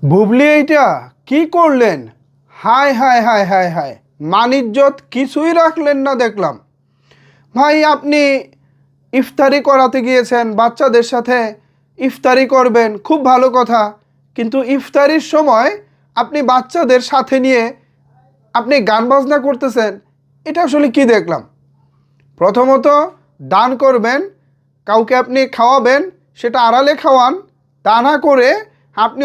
বুবলি এইটা কি করলেন? হায় হায় হায় হায় হায়, মানিজ্জত কিছুই রাখলেন না দেখলাম। ভাই আপনি ইফতারি করাতে গিয়েছেন, বাচ্চাদের সাথে ইফতারি করবেন, খুব ভালো কথা। কিন্তু ইফতারির সময় আপনি বাচ্চাদের সাথে নিয়ে আপনি গান বাজনা করতেছেন, এটা আসলে কি দেখলাম? প্রথমত দান করবেন, কাউকে আপনি খাওয়াবেন, সেটা আড়ালে খাওয়ান। তা না করে আপনি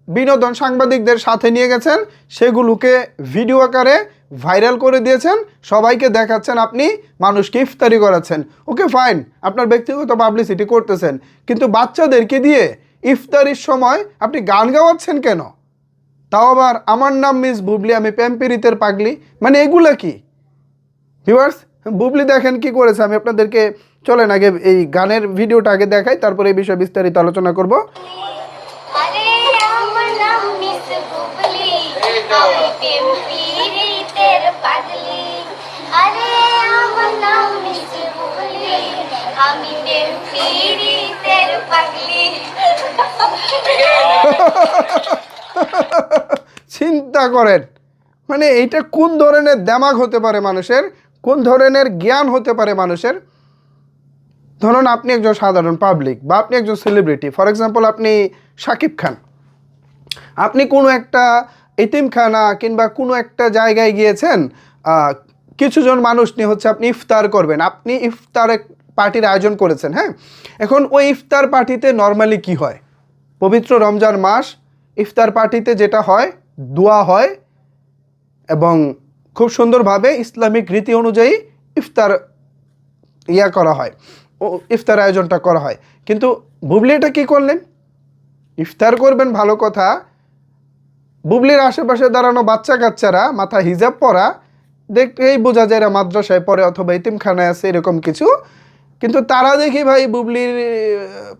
বিনোদন সাংবাদিকদের সাথে নিয়ে গেছেন, সেগুলোকে ভিডিও আকারে ভাইরাল করে দিয়েছেন, সবাইকে দেখাচ্ছেন আপনি মানুষকে ইফতারি করাচ্ছেন। ওকে ফাইন, আপনার ব্যক্তিগত পাবলিসিটি করতেছেন, কিন্তু বাচ্চাদেরকে দিয়ে ইফতারির সময় আপনি গান গাওয়াচ্ছেন কেন? তাও আবার আমার নাম মিস বুবলি, আমি প্যাম্পিরিতের পাগলি, মানে এগুলা কি? ভিউয়ার্স, বুবলি দেখেন কি করেছে। আমি আপনাদেরকে চলেন আগে এই গানের ভিডিওটা আগে দেখাই, তারপরে এই বিষয়ে বিস্তারিত আলোচনা করব। চিন্তা করেন, মানে এইটা কোন ধরনের দেমাগ হতে পারে মানুষের, কোন ধরনের জ্ঞান হতে পারে মানুষের। ধরুন আপনি একজন সাধারণ পাবলিক বা আপনি একজন সেলিব্রিটি, ফর এক্সাম্পল আপনি শাকিব খান, আপনি কোনো একটা এতিমখানা কিংবা কোনো একটা জায়গায় গিয়েছেন, কিছুজন মানুষ নিয়ে আপনি ইফতার করবেন, আপনি ইফতার পার্টির আয়োজন করেছেন। হ্যাঁ, এখন ওই ইফতার পার্টিতে নর্মালি কি হয়? পবিত্র রমজান মাস, ইফতার পার্টিতে যেটা হয়, দোয়া হয় এবং খুব সুন্দরভাবে ইসলামিক রীতি অনুযায়ী ইফতার করা হয়, ও ইফতার আয়োজনটা করা হয়। কিন্তু বুবলি এটা কী করলেন? ইফতার করবেন ভালো কথা, বুবলির আশেপাশে দাঁড়ানো বাচ্চা কাচ্চারা মাথা হিজাব পরা, দেখতেই বোঝা যায় এরা মাদ্রাসায় পড়ে অথবা ইতিমখানায় আছে এরকম কিছু, কিন্তু তারা দেখি ভাই বুবলির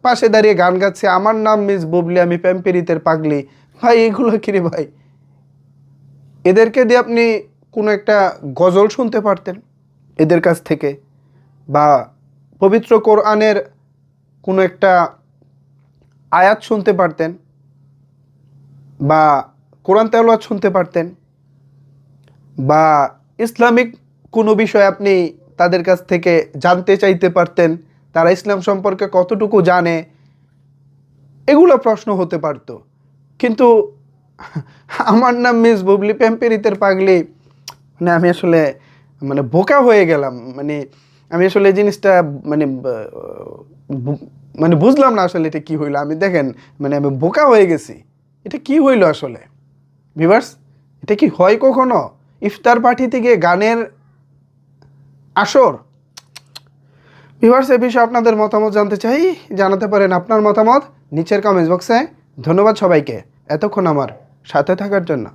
পাশে দাঁড়িয়ে গান গাচ্ছে, আমার নাম মিস বুবলি, আমি প্যাম্পিরিতের পাগলি। ভাই এগুলো কিরে ভাই? এদেরকে দিয়ে আপনি কোনো একটা গজল শুনতে পারতেন এদের কাছ থেকে, বা পবিত্র কোরআনের কোনো একটা আয়াত শুনতে পারতেন, বা কোরআন তেলাওয়াত শুনতে পারতেন, বা ইসলামিক কোনো বিষয় আপনি তাদের কাছ থেকে জানতে চাইতে পারতেন, তারা ইসলাম সম্পর্কে কতটুকু জানে, এগুলো প্রশ্ন হতে পারতো। কিন্তু আমার নাম মিস বুবলি, প্যাম্পিরিতের পাগলি, মানে আমি আসলে বোকা হয়ে গেলাম। আমি আসলে এই জিনিসটা মানে বুঝলাম না আসলে এটা কি হইলো। আমি দেখেন, আমি বোকা হয়ে গেছি। এটা কি হইলো আসলে? ভিউয়ার্স, এটা কি হয় কখনো? ইফতার পার্টি থেকে গানের আসর? ভিউয়ার্স, এই বিষয়ে আপনাদের মতামত জানতে চাই, জানাতে পারেন আপনার মতামত নিচের কমেন্টস বক্সে। ধন্যবাদ সবাইকে এতক্ষণ আমার সাথে থাকার জন্য।